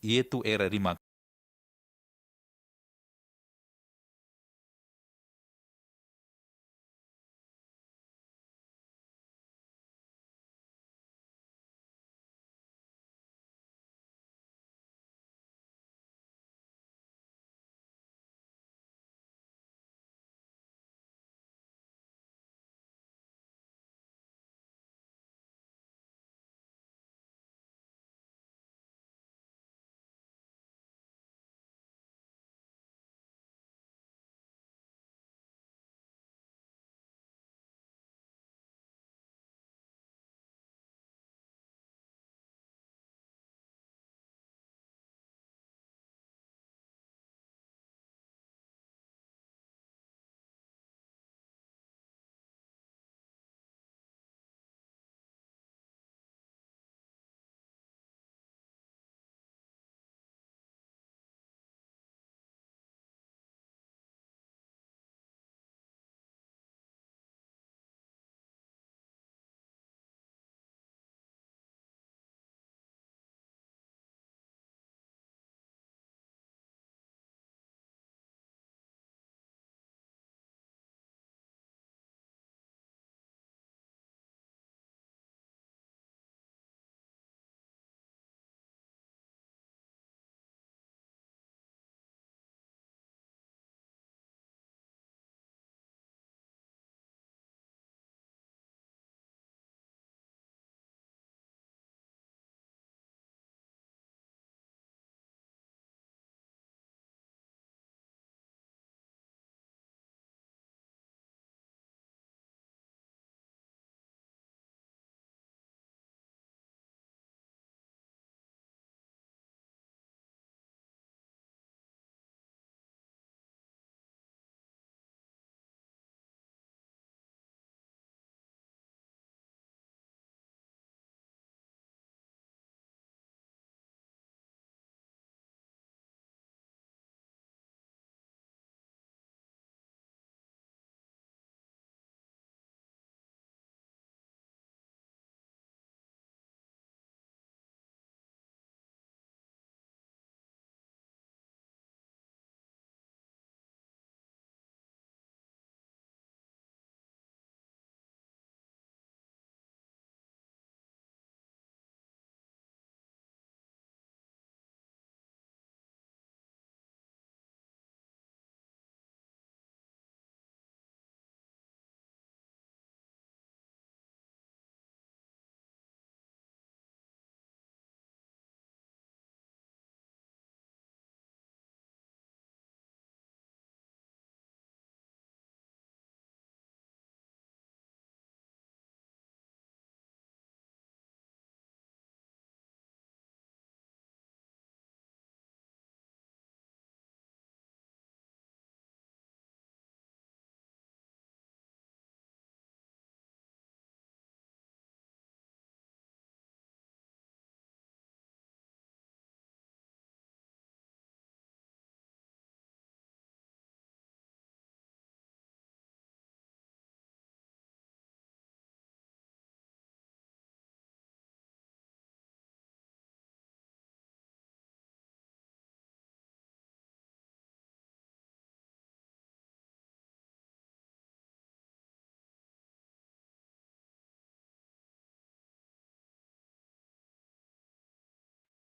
Itu era di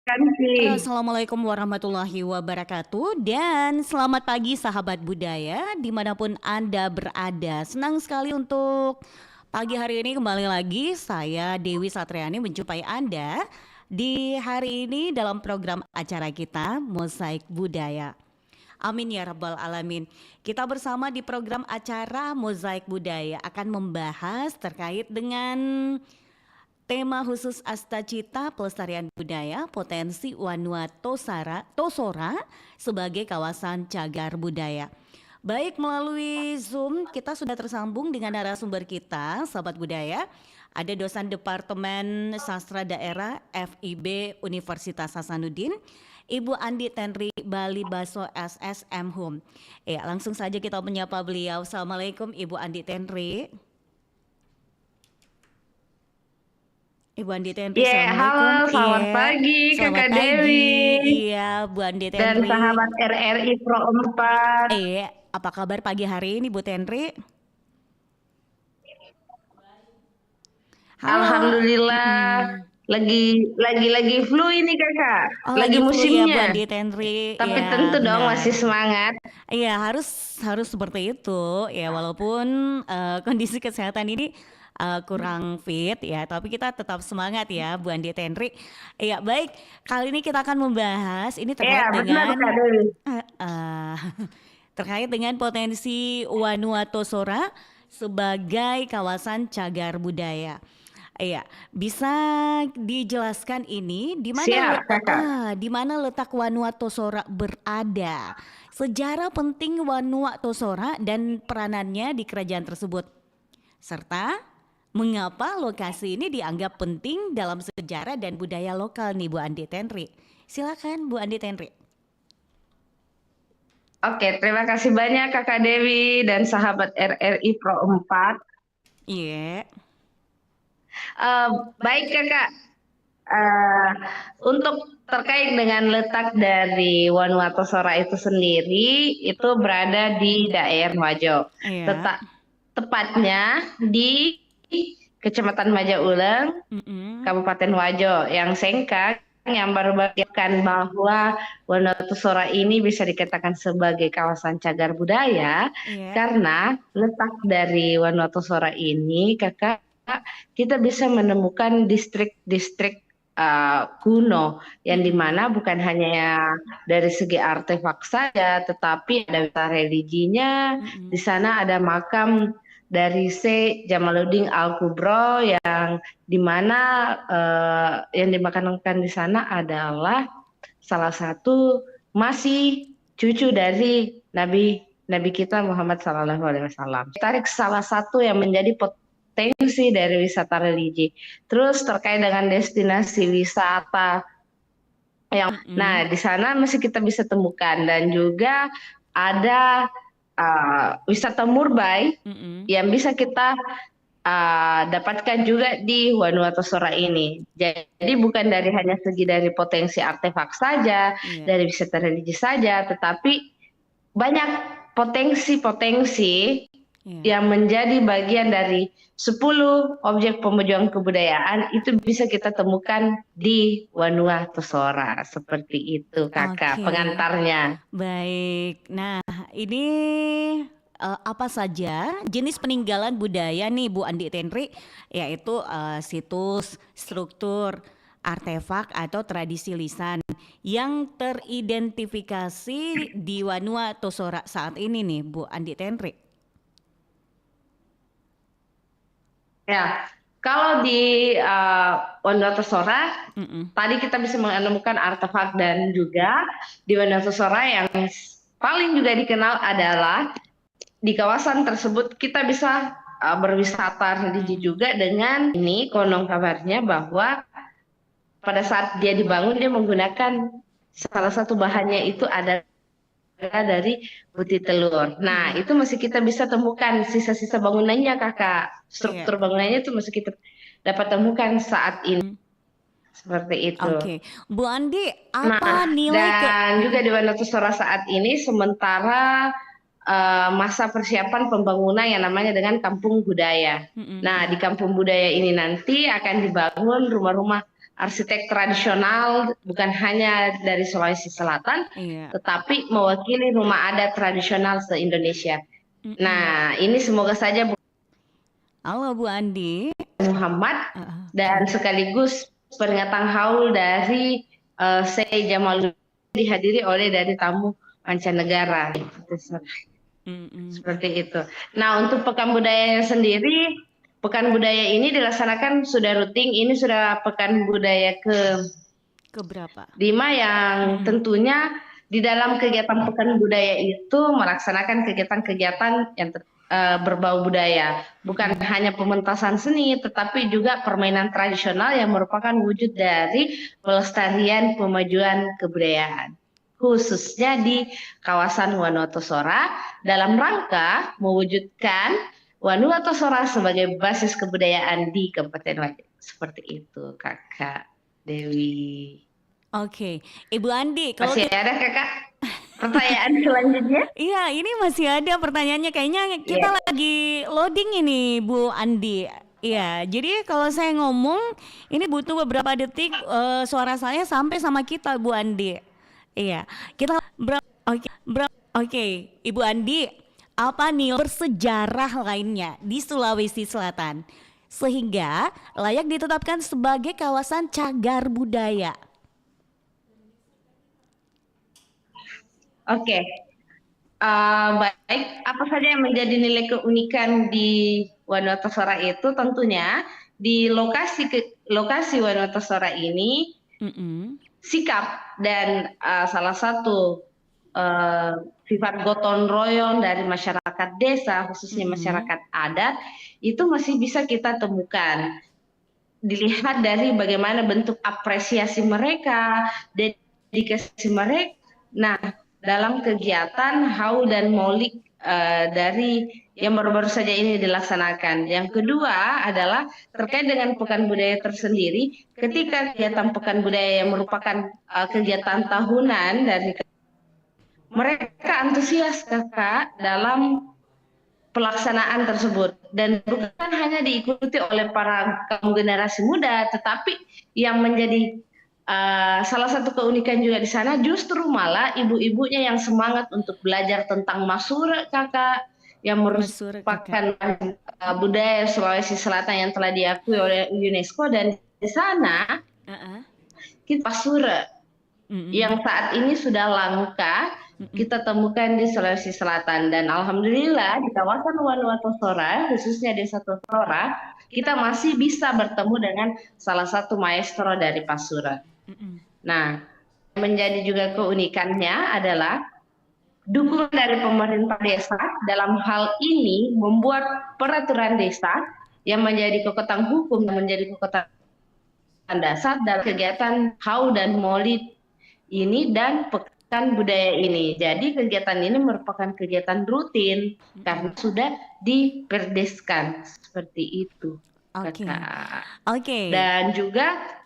Kan Halo, sih. Assalamualaikum warahmatullahi wabarakatuh dan selamat pagi sahabat budaya dimanapun Anda berada. Senang sekali untuk pagi hari ini kembali lagi saya Dewi Satriani menjumpai Anda di hari ini dalam program acara kita Mozaik Budaya. Amin ya rabbal alamin. Kita bersama di program acara Mozaik Budaya akan membahas terkait dengan tema khusus Astacita Pelestarian Budaya Potensi Vanuatu Tosora sebagai kawasan cagar budaya. Baik, melalui Zoom kita sudah tersambung dengan narasumber kita, sahabat budaya. Ada dosen Departemen Sastra Daerah FIB Universitas Hasanuddin, Ibu Andi Tenri Bali Baso SSM Hum. Ya, langsung saja kita menyapa beliau. Assalamualaikum Ibu Andi Tenri. Ibu Andi Tenri, Halo, Assalamualaikum. selamat Iya, pagi selamat Kakak pagi. Dewi. Iya, Bu Andi dan Tenri. sahabat RRI Pro 4. Apa kabar pagi hari ini Bu Tenri? Halo. Alhamdulillah, Mm-mm. lagi flu ini kakak, Oh, lagi lagi flu ya Bu musimnya. Andi Tenri. Tapi Ya, tentu dong benar. masih semangat. Iya, harus harus seperti itu ya walaupun kondisi kesehatan ini kurang fit ya, tapi kita tetap semangat ya Bu Andi Tenri. Iya, baik. Kali ini kita akan membahas ini Ya, terkait benar dengan Kak Dewi. eh, eh, terkait dengan potensi Vanuatu Sora sebagai kawasan cagar budaya. Iya, bisa dijelaskan ini Siap kakak. di mana letak Vanuatu Sora berada, sejarah penting Vanuatu Sora dan peranannya di kerajaan tersebut, serta mengapa lokasi ini dianggap penting dalam sejarah dan budaya lokal nih Bu Andi Tenri. Silakan Bu Andi Tenri. Oke, terima kasih banyak Kakak Dewi dan sahabat RRI Pro 4. Iya. Eh, Baik kakak, Eh, untuk terkait dengan letak dari Vanuatu Sora itu sendiri, itu berada di daerah Wajo. Iya. Tetak, tepatnya di Kecamatan Majauleng, Mm-mm. Kabupaten Wajo, yang sengkang yang baru bagikan bahwa Vanuatu Sora ini bisa dikatakan sebagai kawasan cagar budaya Iya. karena letak dari Vanuatu Sora ini, kakak, kita bisa menemukan distrik-distrik kuno yang Mm-mm. dimana bukan hanya dari segi artefak saja, tetapi ada wisata religinya. Di Mm-mm. sana ada makam dari Syekh Jamaluddin Al-Kubro yang dimana yang dimakamkan di sana adalah salah satu masih cucu dari Nabi kita Muhammad SAW. Tarik salah satu yang menjadi potensi dari wisata religi. Terus terkait dengan destinasi wisata Mm-mm. di sana masih kita bisa temukan dan juga ada wisata Murbai Mm-mm. yang bisa kita dapatkan juga di Vanuatu Sora ini. Jadi bukan dari hanya segi dari potensi artefak saja, Iya. dari wisata religi saja, tetapi banyak potensi-potensi Iya. yang menjadi bagian dari 10 objek pemajuan kebudayaan itu bisa kita temukan di Vanuatu Sora. Seperti itu kakak Oke. pengantarnya. Baik. Nah, ini apa saja jenis peninggalan budaya nih Bu Andi Tenri, yaitu situs, struktur, artefak atau tradisi lisan yang teridentifikasi di Vanuatu Sora saat ini nih Bu Andi Tenri. Ya, kalau di Vanuatu Sora Mm-mm. tadi kita bisa menemukan artefak dan juga di Vanuatu Sora yang paling juga dikenal adalah di kawasan tersebut kita bisa berwisata religi Mm-mm. juga dengan ini konon kabarnya bahwa pada saat dia dibangun dia menggunakan salah satu bahannya itu adalah dari putih telur. Nah, Mm-mm. itu masih kita bisa temukan sisa-sisa bangunannya, Kakak. Iya. Struktur bangunannya itu masih kita dapat temukan saat ini Mm. seperti itu. Oke, Bu Andi, Nah, apa nilai ke? dan juga di Vanuatu Sora saat ini sementara masa persiapan pembangunan yang namanya dengan kampung budaya. Mm-mm. Nah, di kampung budaya ini nanti akan dibangun rumah-rumah arsitek tradisional bukan hanya dari Sulawesi Selatan, Iya. tetapi mewakili rumah adat tradisional se-Indonesia. Mm-mm. Nah, ini semoga saja Halo Bu Andi. Muhammad dan Oke. sekaligus peringatan haul dari Syekh Jamaluddin dihadiri oleh dari tamu mancanegara. Mm-mm. Seperti itu. Nah, untuk Pekan Budaya sendiri, Pekan Budaya ini dilaksanakan sudah rutin. Ini sudah Pekan Budaya Keberapa? ke-5 yang Mm-mm. tentunya di dalam kegiatan Pekan Budaya itu melaksanakan kegiatan-kegiatan yang berbau budaya. Bukan Mm-mm. hanya pementasan seni, tetapi juga permainan tradisional yang merupakan wujud dari pelestarian pemajuan kebudayaan. Khususnya di kawasan Vanuatu Sora dalam rangka mewujudkan Vanuatu Sora sebagai basis kebudayaan di Kabupaten Wajo. Seperti itu, Kakak Dewi. Oke, Ibu Andi, kalau Masih kita ada kakak pertanyaan selanjutnya? iya, ini masih ada pertanyaannya. Kayaknya kita Iya. lagi loading ini, Bu Andi. Iya, jadi kalau saya ngomong, ini butuh beberapa detik suara saya sampai sama kita, Bu Andi. Iya, kita oke, Ibu Andi, apa nilai bersejarah lainnya di Sulawesi Selatan sehingga layak ditetapkan sebagai kawasan cagar budaya? Oke. Baik, apa saja yang menjadi nilai keunikan di Wanotosora itu tentunya di lokasi Wanotosora ini Mm-mm. sikap dan salah satu eh, sifat gotong royong dari masyarakat desa, khususnya Mm-mm. masyarakat adat, itu masih bisa kita temukan. Dilihat dari bagaimana bentuk apresiasi mereka, dedikasi mereka. Nah, dalam kegiatan haul dan molik dari yang baru-baru saja ini dilaksanakan. Yang kedua adalah terkait dengan Pekan Budaya tersendiri. Ketika kegiatan Pekan Budaya yang merupakan kegiatan tahunan dari mereka antusias kakak dalam pelaksanaan tersebut dan bukan hanya diikuti oleh para kaum generasi muda, tetapi yang menjadi salah satu keunikan juga di sana justru malah ibu-ibunya yang semangat untuk belajar tentang Masure kakak yang Mesur kakak. merupakan budaya Sulawesi Selatan yang telah diakui oleh UNESCO dan di sana Uh-uh. kita Masure Mm-mm. yang saat ini sudah langka Mm-mm. kita temukan di Sulawesi Selatan dan alhamdulillah di kawasan Wanuatu Sora khususnya Desa Tosora kita masih bisa bertemu dengan salah satu maestro dari Pasura. Mm-mm. Nah, menjadi juga keunikannya adalah dukungan dari pemerintah desa dalam hal ini membuat peraturan desa yang menjadi kekuatan hukum dan menjadi kekuatan dasar dalam kegiatan HAU dan MOLID ini dan Pekan Budaya ini. Jadi kegiatan ini merupakan kegiatan rutin Mm-mm. karena sudah diperdeskan seperti itu, Oke. kakak. Oke. Dan juga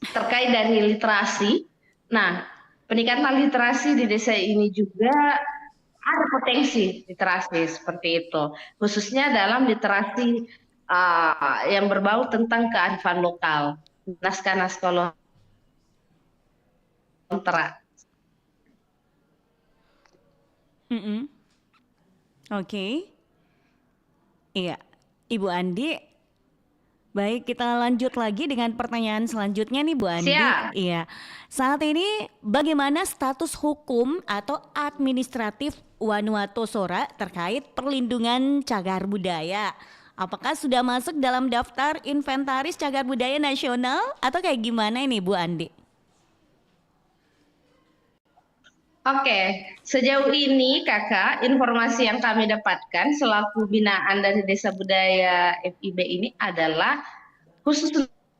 terkait dari literasi. Nah, peningkatan literasi di desa ini juga ada potensi literasi seperti itu, khususnya dalam literasi yang berbau tentang kearifan lokal, naskah-naskah lontar. Mm-mm. Oke. Iya. Ibu Andi, baik kita lanjut lagi dengan pertanyaan selanjutnya nih Bu Andi. Siap. Iya. Saat ini bagaimana status hukum atau administratif Vanuatu Sora terkait perlindungan cagar budaya? Apakah sudah masuk dalam daftar inventaris cagar budaya nasional atau kayak gimana ini Bu Andi? Oke, sejauh ini kakak, informasi yang kami dapatkan selaku binaan dari Desa Budaya FIB ini adalah khusus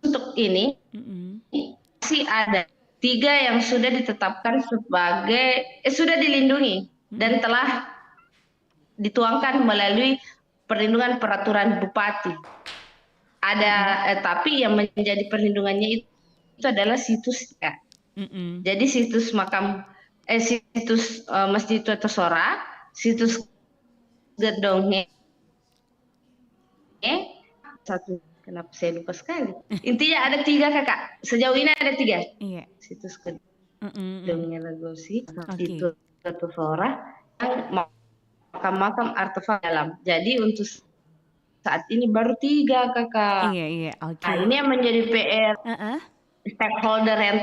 untuk ini Mm-mm. masih ada 3 yang sudah ditetapkan sebagai sudah dilindungi Mm-mm. dan telah dituangkan melalui perlindungan peraturan bupati. Ada Mm-mm. tapi yang menjadi perlindungannya itu adalah situs kak. Mm-mm. Jadi situs situs Masjid Tosora, situs Gedongnya, satu. Kenapa saya lupa sekali? Intinya ada 3 kakak. Sejauh ini ada 3. Iya. Situs Mm-mm. Gedongnya Lagosi, Oke. situs Tosora, yang makam-makam artefak dalam. Jadi untuk saat ini baru 3 kakak. Iya, iya. Nah Oke. ini yang menjadi PR Uh-uh. stakeholder yang